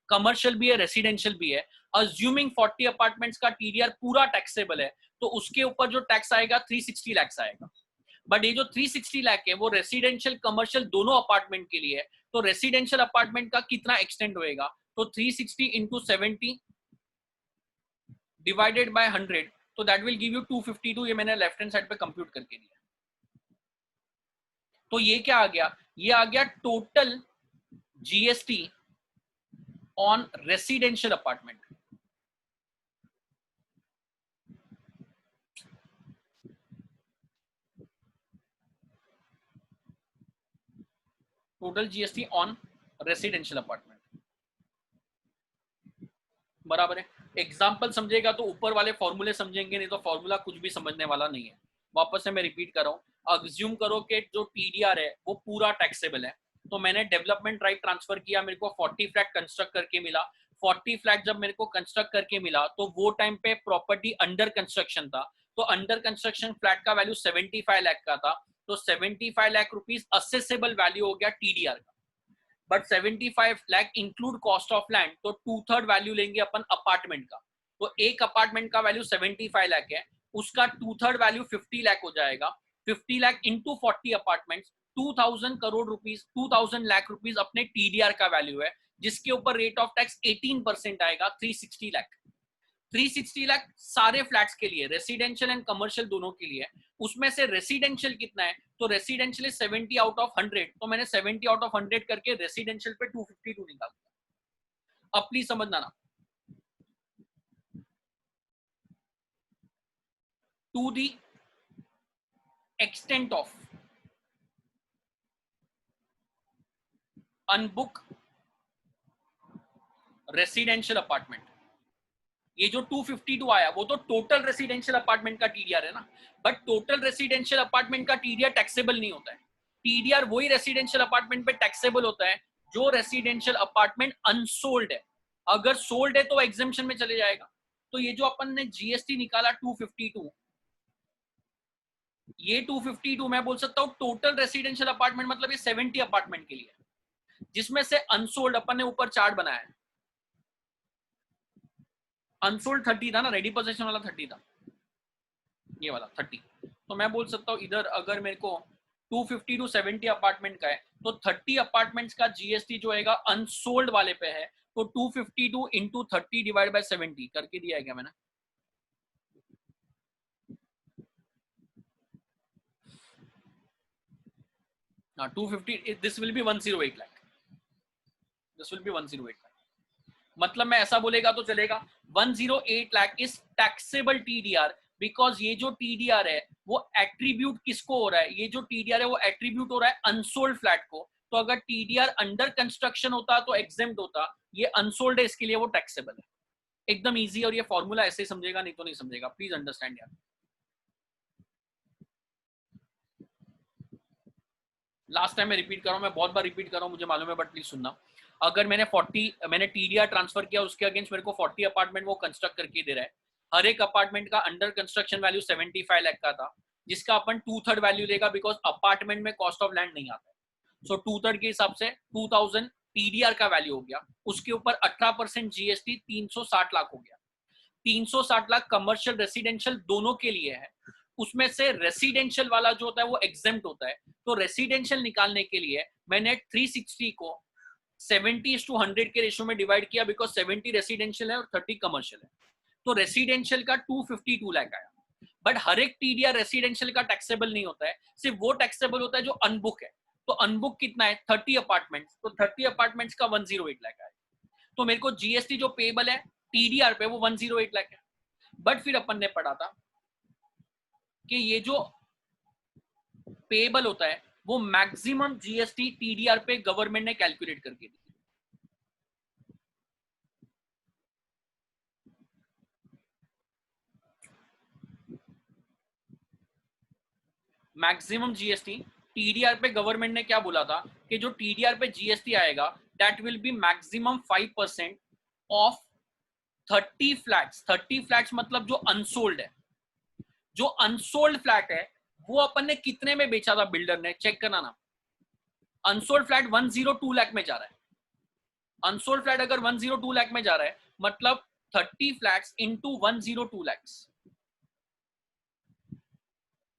कमर्शियल भी है रेसिडेंशियल भी है, अज्यूमिंग 40 अपार्टमेंट्स का टीडीआर पूरा टैक्सेबल है, तो उसके ऊपर जो टैक्स आएगा 360 लाख आएगा। बट ये जो 360 लाख है वो रेसिडेंशियल कमर्शियल दोनों अपार्टमेंट के लिए है, तो रेसिडेंशियल अपार्टमेंट का कितना एक्सटेंड होएगा, तो 360 इंटू 70 डिवाइडेड बाय 100, तो दैट विल गिव यू 252। ये मैंने लेफ्ट हैंड साइड पे कंप्यूट करके दिया। तो ये क्या आ गया, ये आ गया total GST on residential apartment. Total GST on residential apartment, बराबर है। एग्जाम्पल समझेगा तो ऊपर वाले फॉर्मूले समझेंगे, नहीं तो फॉर्मूला कुछ भी समझने वाला नहीं है। वापस से मैं रिपीट कर रहा हूँ, अज्यूम करो कि जो टीडीआर है वो पूरा टैक्सेबल है, तो मैंने डेवलपमेंट राइट ट्रांसफर किया, मेरे को 40 फ्लैट कंस्ट्रक्ट करके मिला। 40 फ्लैट जब मेरे को कंस्ट्रक्ट करके मिला तो वो टाइम पे प्रॉपर्टी अंडर कंस्ट्रक्शन था, तो अंडर कंस्ट्रक्शन फ्लैट का वैल्यू 75 लाख का था, तो 75 लाख रुपीज असेसेबल वैल्यू हो गया टीडीआर का। But 75 lakh include cost of land, तो 2/3 वैल्यू लेंगे अपन अपार्टमेंट का, तो एक अपार्टमेंट का वैल्यू 75 लाख है, उसका 2/3 वैल्यू 50 लाख हो जाएगा। 50 lakh into 40 apartment, 2000 crore rupees, 2000 lakh rupees अपने टीडीआर का वैल्यू है, जिसके ऊपर रेट ऑफ टैक्स 18% आएगा, 360 लाख। 360 लाख सारे फ्लैट्स के लिए, रेसिडेंशियल एंड कमर्शियल दोनों के लिए। उसमें से रेसिडेंशियल कितना है, तो रेसिडेंशियल 70 आउट ऑफ 100, तो मैंने 70 आउट ऑफ 100 करके रेसिडेंशियल पे 252 निकाल दिया। अब प्लीज समझना ना, to the extent of unbook residential apartment, ये जो 252 आया वो तो टोटल रेसिडेंशियल अपार्टमेंट का टीडीआर है ना, बट टोटल रेसिडेंशियल अपार्टमेंट का टीडीआर टैक्सेबल नहीं होता है। टीडीआर वही रेसिडेंशियल अपार्टमेंट पे टैक्सेबल होता है जो रेसिडेंशियल अपार्टमेंट अनसोल्ड है, अगर सोल्ड है तो एग्जेम्पशन में चले जाएगा। तो ये जो अपन ने जीएसटी निकाला 252, ये 252 मैं बोल सकता हूँ टोटल रेसिडेंशियल अपार्टमेंट, मतलब ये 70 अपार्टमेंट के लिए, जिसमें से अनसोल्ड अपन ने ऊपर चार्ट बनाया है, अनसोल्ड 30 था ना, रेडी पोजीशन वाला 30 था, ये वाला 30। तो मैं बोल सकता हूँ इधर अगर मेरे को 250 टू 70 अपार्टमेंट का है, तो 30 अपार्टमेंट्स का जीएसटी जो है अनसोल्ड वाले पे है तो 252 इंटू 30 डिवाइड बाय 70 करके दिया है क्या मैंने? हाँ 250, this will be 108 lakh, this will be 108 lakh. मतलब मैं ऐसा बोलेगा तो चलेगा, 108 lakh is taxable TDR, because ये जो टीडीआर है वो एट्रीब्यूट किसको हो रहा है? ये जो टीडीआर है वो एट्रीब्यूट हो रहा है अनसोल्ड फ्लैट को। तो अगर टीडीआर अंडर कंस्ट्रक्शन होता तो एग्जेम्प्ट होता, ये अनसोल्ड है इसके लिए वो टैक्सेबल है। एकदम इजी, और ये फॉर्मूला ऐसे ही समझेगा, नहीं तो नहीं समझेगा, प्लीज अंडरस्टैंड यार। लास्ट टाइम मैं रिपीट कर रहा हूँ, मैं बहुत बार रिपीट कर रहा हूँ, मुझे मालूम है, बट प्लीज सुनना। अगर मैंने टीडीआर ट्रांसफर किया, उसके अगेंस्ट मेरे को 40 अपार्टमेंट वो कंस्ट्रक्ट करके दे रहा है। हर एक अपार्टमेंट का अंडर कंस्ट्रक्शन वैल्यू 75 लाख का था, जिसका अपन 2/3 वैल्यू लेगा, बिकॉज अपार्टमेंट में कॉस्ट ऑफ लैंड नहीं आता है। सो 2/3 के हिसाब से 2000 टीडीआर का वैल्यू हो गया, उसके ऊपर 18% जीएसटी 360 लाख हो गया। 360 लाख कमर्शियल रेसिडेंशियल दोनों के लिए है। उसमें से रेसिडेंशियल वाला जो होता है वो एग्जेम्प्ट होता है। तो रेसिडेंशियल निकालने के लिए मैंने 360 को 70:100 के रेशियो में डिवाइड किया, बिकॉज 70 रेसिडेंशियल है और 30 कमर्शियल है। तो रेसिडेंशियल का 252 लाख आया। बट हर एक टीडीआर रेसिडेंशियल का टैक्सेबल नहीं होता है, सिर्फ वो टैक्सेबल होता है जो अनबुक है। तो अनबुक कितना है? 30 अपार्टमेंट्स, तो 30 अपार्टमेंट्स का 108 लाख आया। तो मेरे को जीएसटी जो पेबल है टीडीआर पे वो 108 लाख है। बट फिर अपन ने पढ़ा था कि ये जो पेबल होता है वो मैक्सिमम जीएसटी टीडीआर पे गवर्नमेंट ने कैलकुलेट करके दी। मैक्सिमम जीएसटी टीडीआर पे गवर्नमेंट ने क्या बोला था कि जो टीडीआर पे जीएसटी आएगा that will be maximum 5% of 30 flats. 30 flats मतलब जो अनसोल्ड है। जो अनसोल्ड फ्लैट है वो अपन ने कितने में बेचा था? बिल्डर ने चेक करना ना। अनसोल्ड फ्लैट 102 लाख में जा रहा है। अनसोल्ड फ्लैट अगर 102 लाख में जा रहा है, मतलब 30 फ्लैट्स इंटू 102 लैक्स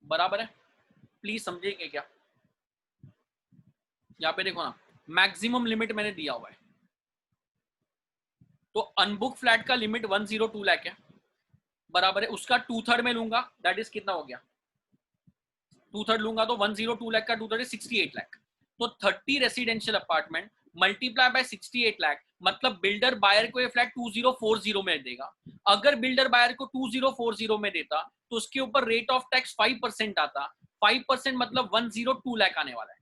बराबर है। प्लीज समझिए क्या, यहाँ पे देखो ना, मैक्सिमम लिमिट मैंने दिया हुआ है। तो अनबुक फ्लैट का लिमिट 102 लाख है, बराबर है उसका 2/3 में लूंगा, दैट इज कितना हो गया? 2/3 लूंगा तो 102 लाख का 2/3 68 लाख। तो 30 residential apartment multiply by 68 lakh, मतलब बिल्डर बायर को ये फ्लैट 2040 में देगा। अगर बिल्डर बायर को 2040 में देता तो उसके ऊपर रेट ऑफ टैक्स 5% आता। 5% मतलब 102 लाख आने वाला है।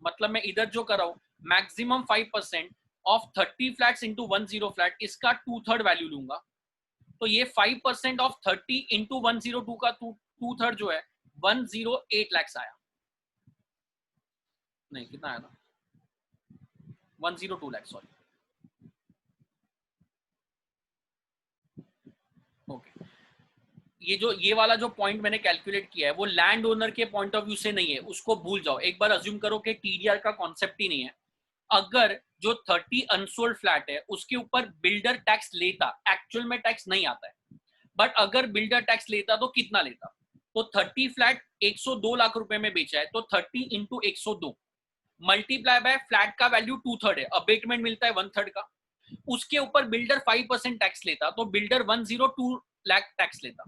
मतलब मैं इधर जो कर रहा हूं, maximum 5% of 30 flats into 10 flat, इसका 2/3 वैल्यू लूंगा। तो ये 5% ऑफ 30 इंटू 102 का 2/3 जो है 108 लैक्स आया। नहीं, कितना आया था? 102 लैक्स, सॉरी। ओके, ये वाला जो पॉइंट मैंने कैलकुलेट किया है वो लैंड ओनर के पॉइंट ऑफ व्यू से नहीं है, उसको भूल जाओ। एक बार अज्यूम करो कि टीडीआर का कॉन्सेप्ट ही नहीं है। अगर जो 30 अनसोल्ड फ्लैट है उसके ऊपर बिल्डर टैक्स लेता, एक्चुअल में टैक्स नहीं आता है, बट अगर बिल्डर टैक्स लेता तो कितना लेता? तो 30 फ्लैट 102 लाख रुपए में बेचा है, तो 30 इंटू 102 मल्टीप्लाई बाय फ्लैट का वैल्यू 2/3 है, अबेटमेंट मिलता है 1/3 का, उसके ऊपर बिल्डर 5% टैक्स लेता, तो बिल्डर 102 लाख टैक्स लेता।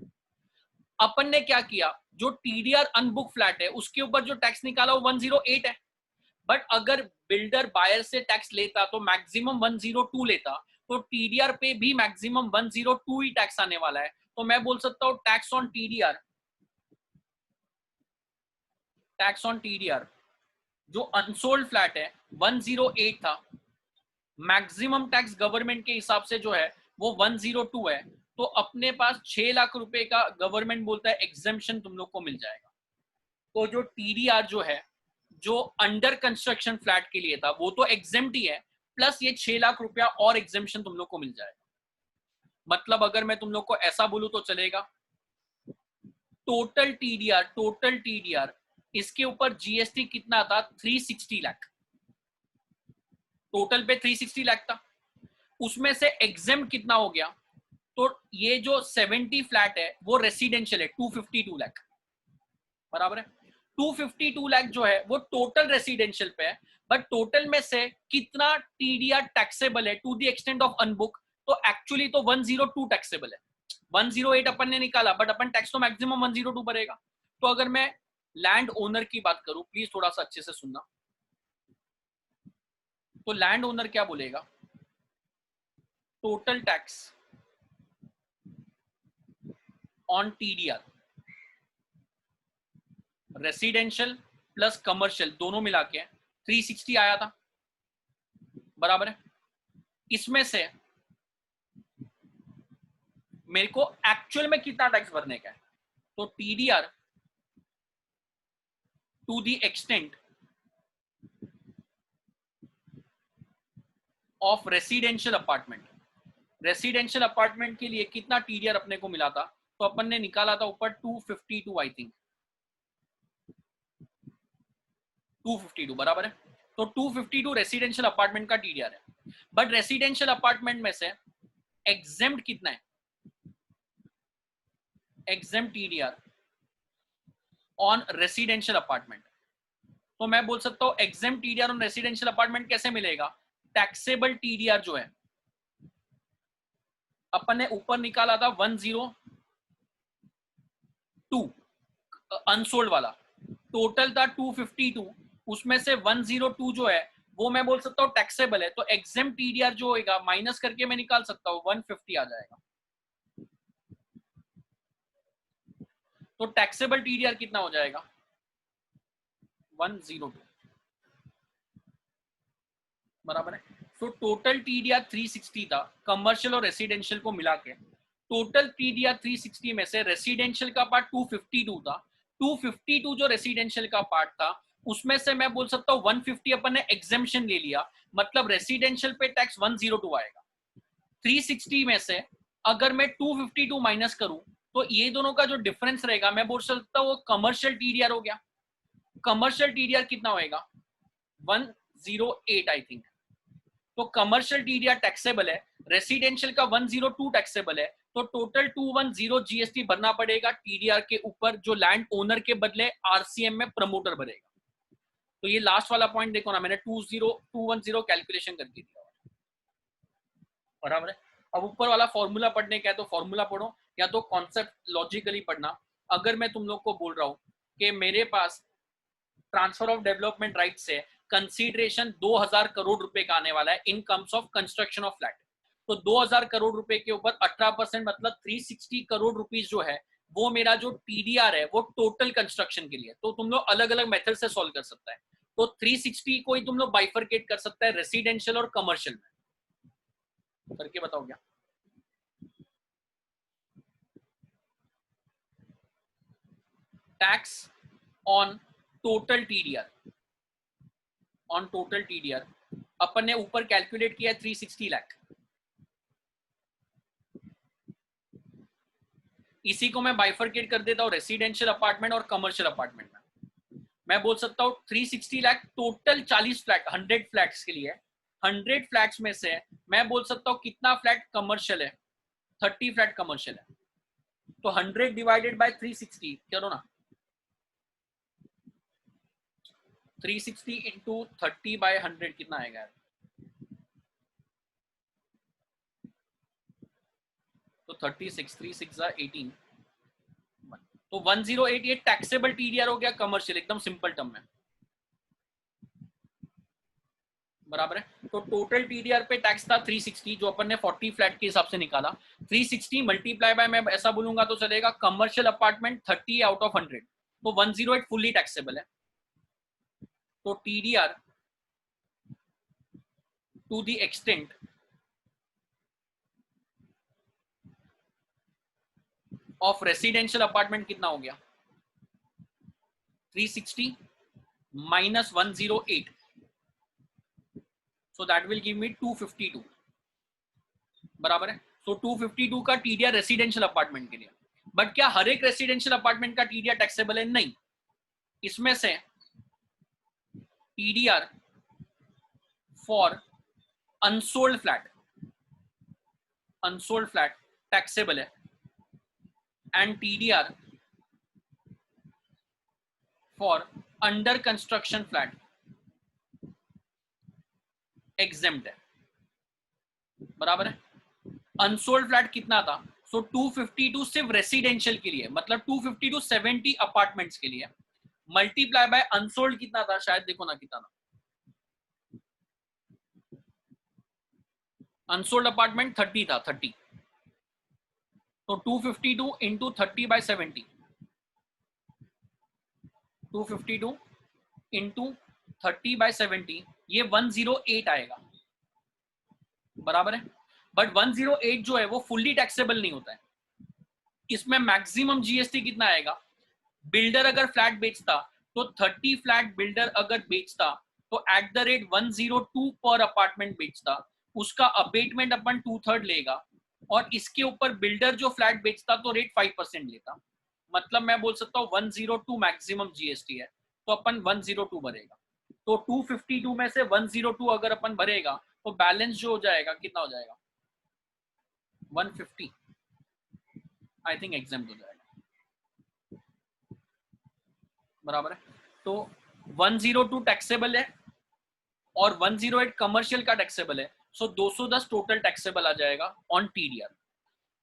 अपन ने क्या किया, जो टीडीआर अनबुक फ्लैट है उसके ऊपर जो टैक्स निकाला वो 108 है। बट अगर बिल्डर बायर से टैक्स लेता तो मैक्सिमम 102 लेता, तो टीडीआर पे भी मैक्सिमम 102 ही टैक्स आने वाला है। तो मैं बोल सकता हूं tax on TDR, tax on TDR जो अनसोल्ड फ्लैट है 108 था, मैक्सिमम टैक्स गवर्नमेंट के हिसाब से जो है वो 102 है। तो अपने पास 6 लाख रुपए का गवर्नमेंट बोलता है एग्जेम्पशन तुम लोग को मिल जाएगा। तो जो टीडीआर जो है जो अंडर कंस्ट्रक्शन फ्लैट के लिए था वो तो एग्जेम्प्ट ही है, प्लस ये 6 लाख रुपया और एग्जेम्पशन तुम लोग को मिल जाएगा। मतलब अगर मैं तुम लोग को ऐसा बोलूं तो चलेगा, टोटल टीडीआर इसके ऊपर जीएसटी कितना था? 360 लाख। टोटल पे 360 लाख था, उसमें से एग्जेम्प्ट कितना हो गया? तो ये जो 70 फ्लैट है वो रेसिडेंशियल है 252 लाख, बराबर है। 252 लाख जो है वो टोटल रेसिडेंशियल पे है, बट टोटल में से कितना टीडीआर टैक्सेबल है टू द एक्सटेंट ऑफ अनबुक, तो एक्चुअली तो 102 टैक्सेबल है। 108 अपन ने निकाला, बट अपन टैक्स तो मैक्सिमम 102 भरेगा। तो अगर मैं लैंड ओनर की बात करूं, प्लीज थोड़ा सा अच्छे से सुनना, तो लैंड ओनर क्या बोलेगा, total tax on TDR residential plus commercial दोनों मिला के 360 आया था, बराबर है। इसमें से मेरे को एक्चुअल में कितना टैक्स भरने का है, तो TDR to the extent of residential apartment, residential apartment के लिए कितना टीडीआर अपने को मिला था, तो अपन ने निकाला था ऊपर 252 आई थिंक, 252 बराबर है। तो 252 रेसिडेंशियल अपार्टमेंट का टीडीआर है, बट रेसिडेंशियल अपार्टमेंट में से एग्जेम्प्ट कितना है, exempt TDR on residential apartment, तो मैं बोल सकता हूं exempt TDR on residential apartment कैसे मिलेगा, टैक्सेबल टीडीआर जो है अपन ने ऊपर निकाला था 102 अनसोल्ड वाला, टोटल था 252, उसमें से 102 जो है वो मैं बोल सकता हूँ टैक्सेबल है, तो एग्जेम्प्ट टीडीआर जो होगा माइनस करके मैं निकाल सकता हूँ 150 आ जाएगा। तो टैक्सेबल टीडीआर कितना हो जाएगा 102, बराबर है। तो टोटल टीडीआर 360 था, कमर्शियल और रेसिडेंशियल को मिला के टोटल टीडीआर 360 में से रेसिडेंशियल का पार्ट 252 था, 252 जो रेसिडेंशियल का पार्ट था उसमें से मैं बोल सकता हूँ 150 अपन ने एग्जेम्पशन ले लिया, मतलब रेसिडेंशियल पे टैक्स 102 आएगा। 360 में से अगर मैं 252 माइनस करूं तो ये दोनों का जो डिफरेंस रहेगा मैं बोल सकता हूँ वो कमर्शियल टीडीआर हो गया। कमर्शियल टीडीआर कितना होएगा 108 आई थिंक, तो कमर्शियल टीडीआर टैक्सेबल है, रेसिडेंशियल का 102 टैक्सेबल है, तो टोटल 210 जीएसटी भरना पड़ेगा टीडीआर के ऊपर, जो लैंड ओनर के बदले आरसीएम में प्रमोटर भरेगा। तो ये लास्ट वाला पॉइंट देखो ना, मैंने 210 कैलकुलेशन करके दिया, बराबर है। अब ऊपर वाला फॉर्मूला पढ़ने का है तो फॉर्मूला पढ़ो, या तो कॉन्सेप्ट लॉजिकली पढ़ना। अगर मैं तुम लोग को बोल रहा हूं कि मेरे पास ट्रांसफर ऑफ डेवलपमेंट राइट से कंसीडरेशन 2000 करोड़ रुपए का आने वाला है in terms of construction of flat, तो 2000 करोड़ रुपए के ऊपर 18% मतलब 360 करोड़ रुपीस जो है वो मेरा जो टीडीआर है वो टोटल कंस्ट्रक्शन के लिए। तो तुम लोग अलग अलग मेथड से सॉल्व कर सकता है, तो 360 को ही तुम लोग बाइफरकेट कर सकता है रेसिडेंशियल और कमर्शियल में, करके बताओ क्या। Tax on total TDR, on total TDR अपन ने ऊपर कैलकुलेट किया 360 लाख, इसी को मैं बाइफरकेट कर देता हूँ रेसिडेंशियल अपार्टमेंट और कमर्शियल अपार्टमेंट में। मैं बोल सकता हूँ 360 लाख टोटल 40 फ्लैट 100 फ्लैट्स के लिए, 100 फ्लैट्स में से मैं बोल सकता हूँ कितना फ्लैट कमर्शियल है, 30 फ्लैट कमर्शियल है, तो 100 डिवाइडेड बाय 360 करो ना, 360 इंटू 30 बाय 100 कितना आएगा, तो 36 3 6 18, तो 108 ये टैक्सेबल टीडीआर हो गया कमर्शियल, एकदम सिंपल टर्म में, बराबर है। तो टोटल टीडीआर पे टैक्स था 360 जो अपन ने 40 फ्लैट के हिसाब से निकाला, 360 मल्टीप्लाई बाय मैं ऐसा बोलूंगा तो चलेगा कमर्शियल अपार्टमेंट 30 आउट ऑफ 100, तो 108 फुल्ली टैक्सेबल है। तो TDR to the extent of residential apartment कितना हो गया 360 minus 108, so that will give me 252, बराबर है। सो 252 का टीडीआर रेसिडेंशियल अपार्टमेंट के लिए, बट क्या हर एक रेसिडेंशियल अपार्टमेंट का टीडीआर टैक्सेबल है, नहीं, इसमें से TDR for unsold flat, unsold flat taxable है, and TDR for under construction flat exempt है, बराबर है। अनसोल्ड फ्लैट कितना था, सो 252 सिर्फ रेसिडेंशियल के लिए, मतलब 250 टू 70 अपार्टमेंट्स के लिए, मल्टीप्लाई बाय अनसोल्ड कितना था, शायद देखो ना कितना था, अनसोल्ड अपार्टमेंट 30 था, 30, तो 252 इंटू 30 बाय 70, 252 इंटू 30 बाय 70, ये 108 आएगा, बराबर है। बट 108 जो है वो फुल्ली टैक्सेबल नहीं होता है, इसमें मैक्सिमम जीएसटी कितना आएगा, बिल्डर अगर फ्लैट बेचता तो 30 फ्लैट बिल्डर अगर बेचता तो एट द रेट 102 पर अपार्टमेंट बेचता, उसका अबेटमेंट अपन 2/3 लेगा, और इसके ऊपर बिल्डर जो फ्लैट बेचता तो रेट 5% लेता, मतलब मैं बोल सकता हूँ 102 मैक्सिमम जीएसटी है, तो अपन 102 भरेगा। तो 252 में से 102 अगर अपन भरेगा तो बैलेंस जो हो जाएगा कितना हो जाएगा, 150, आई थिंक एग्जाम हो जाएगा, बराबर है। तो 102 टैक्सेबल है और 108 कमर्शियल का टैक्सेबल है, सो 210 टोटल टैक्सेबल आ जाएगा ऑन टीडीआर।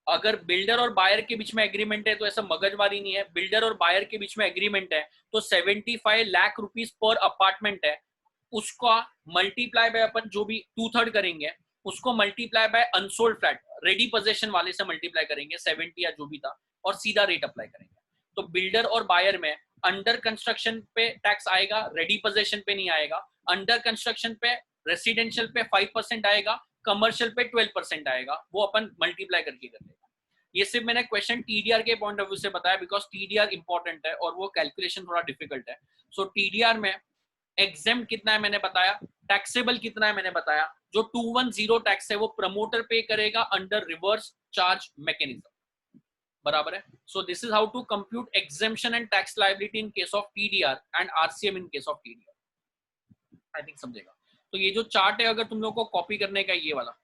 अगर बिल्डर और बायर के बीच में एग्रीमेंट है तो ऐसा मगजमारी नहीं है, बिल्डर और बायर के बीच में एग्रीमेंट है तो 75 लाख रुपीस पर अपार्टमेंट है, उसका मल्टीप्लाई बाय अपन जो भी 2/3 करेंगे, उसको multiply by unsold flat ready position वाले से मल्टीप्लाई करेंगे 70 या जो भी था, और सीधा रेट अप्लाई करेंगे। तो बिल्डर और बायर में अंडर कंस्ट्रक्शन पे टैक्स आएगा, रेडी पोजीशन पे नहीं आएगा। अंडर कंस्ट्रक्शन पे रेसिडेंशियल पे 5% आएगा, कमर्शियल पे 12% आएगा, वो अपन मल्टीप्लाई करके कर लेगा। ये सिर्फ मैंने क्वेश्चन टीडीआर के पॉइंट ऑफ व्यू से बताया, बिकॉज टीडीआर इंपॉर्टेंट है और वो कैलकुलेशन थोड़ा डिफिकल्ट है। सो टीडीआर में एग्जेम्प्ट कितना है मैंने बताया, टैक्सेबल कितना है मैंने बताया, जो 210 टैक्स है वो प्रमोटर पे करेगा अंडर रिवर्स चार्ज मैकेनिज्म, बराबर है। So this is how to compute exemption and tax liability in case of TDR and RCM in case of TDR, I think समझेगा। तो ये जो चार्ट है अगर तुम लोग को कॉपी करने का, ये वाला,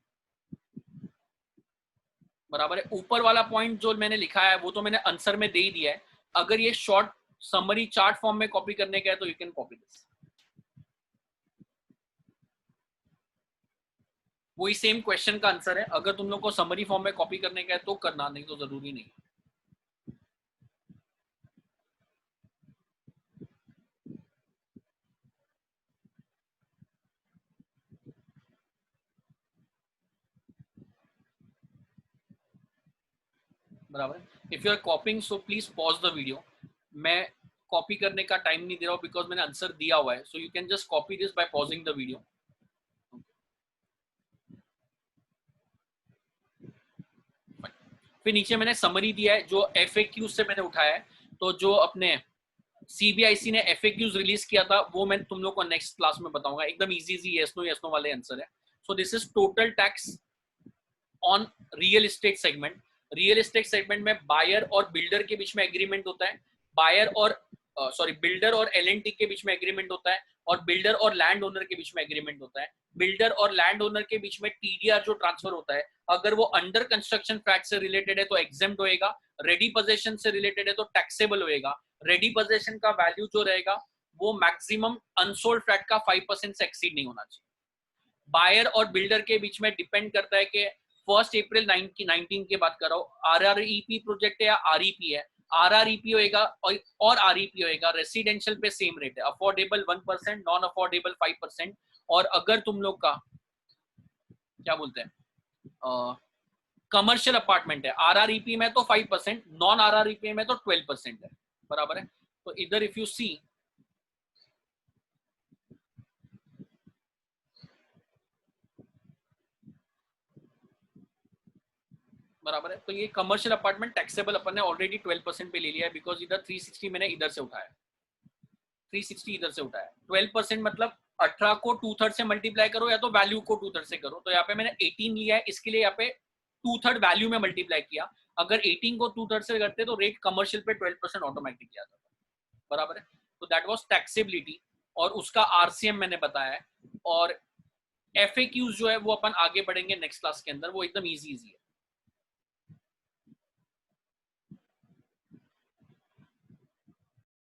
बराबर है। ऊपर वाला पॉइंट जो मैंने लिखा है वो तो मैंने आंसर में दे ही दिया है, अगर ये शॉर्ट समरी चार्ट फॉर्म में कॉपी करने का है तो यू कैन कॉपी दिस, वही सेम क्वेश्चन का आंसर है। अगर तुम लोग को समरी फॉर्म में कॉपी करने का है तो करना, नहीं तो जरूरी नहीं। बराबर है। If you are copying so please pause the video, मैं कॉपी करने का टाइम नहीं दे रहा हूँ बिकॉज मैंने आंसर दिया हुआ है, so you can just copy this by pausing the video. फिर नीचे मैंने समरी दिया है जो एफएक्यू से मैंने उठाया है, तो जो अपने सीबीआईसी ने एफएक्यूज रिलीज किया था वो मैं तुम लोग को नेक्स्ट क्लास में बताऊंगा, एकदम इजी इजी यस नो वाले आंसर है। So this is total tax on real estate segment. Real estate segment में बायर और बिल्डर के बीच में एग्रीमेंट होता है, बायर और बिल्डर और एलएनटी के बीच में एग्रीमेंट होता है, और बिल्डर और लैंड ओनर के बीच में एग्रीमेंट होता है। बिल्डर और लैंड ओनर के बीच में टीडीआर जो ट्रांसफर होता है, अगर वो अंडर कंस्ट्रक्शन फ्लैट से रिलेटेड है तो एग्जेम्प्ट होएगा, रेडी पोजीशन से रिलेटेड है तो टैक्सेबल होएगा। रेडी पोजीशन का वैल्यू जो रहेगा वो मैक्सिमम अनसोल्ड फ्लैट का 5% से एक्सीड नहीं होना चाहिए। बायर और बिल्डर के बीच में डिपेंड करता है कि 1 अप्रैल 19 की बात कर रहा हूँ, आरआरईपी प्रोजेक्ट है या आरईपी है। आरआरईपी होएगा और आरईपी होएगा, रेसिडेंशियल पे सेम रेट है, अफोर्डेबल 1%, नॉन अफोर्डेबल 5%। और अगर तुम लोग का क्या बोलते हैं कमर्शियल अपार्टमेंट है, आरआरईपी में तो 5%, नॉन आरआरईपी में तो 12% है, बराबर है। तो इधर इफ यू सी, बराबर है, तो ये कमर्शियल अपार्टमेंट टैक्सेबल अपन ने ऑलरेडी 12% पे ले लिया है, बिकॉज इधर 360 मैंने इधर से उठाया, 360 इधर से उठाया। 12% मतलब 18 को 2/3 से मल्टीप्लाई करो या तो वैल्यू को 2/3 से करो। तो यहाँ पे मैंने 18 लिया है, इसके लिए यहाँ पे 2/3 वैल्यू में मल्टीप्लाई किया। अगर 18 को 2/3 से करते तो रेट कमर्शियल पे 12% ऑटोमेटिकली आता था, बराबर है। तो दैट वाज टैक्सेबिलिटी, और उसका आरसीएम मैंने बताया है। और एफएक्यूज जो है वो अपन आगे बढ़ेंगे नेक्स्ट क्लास के अंदर, वो एकदम इजी है।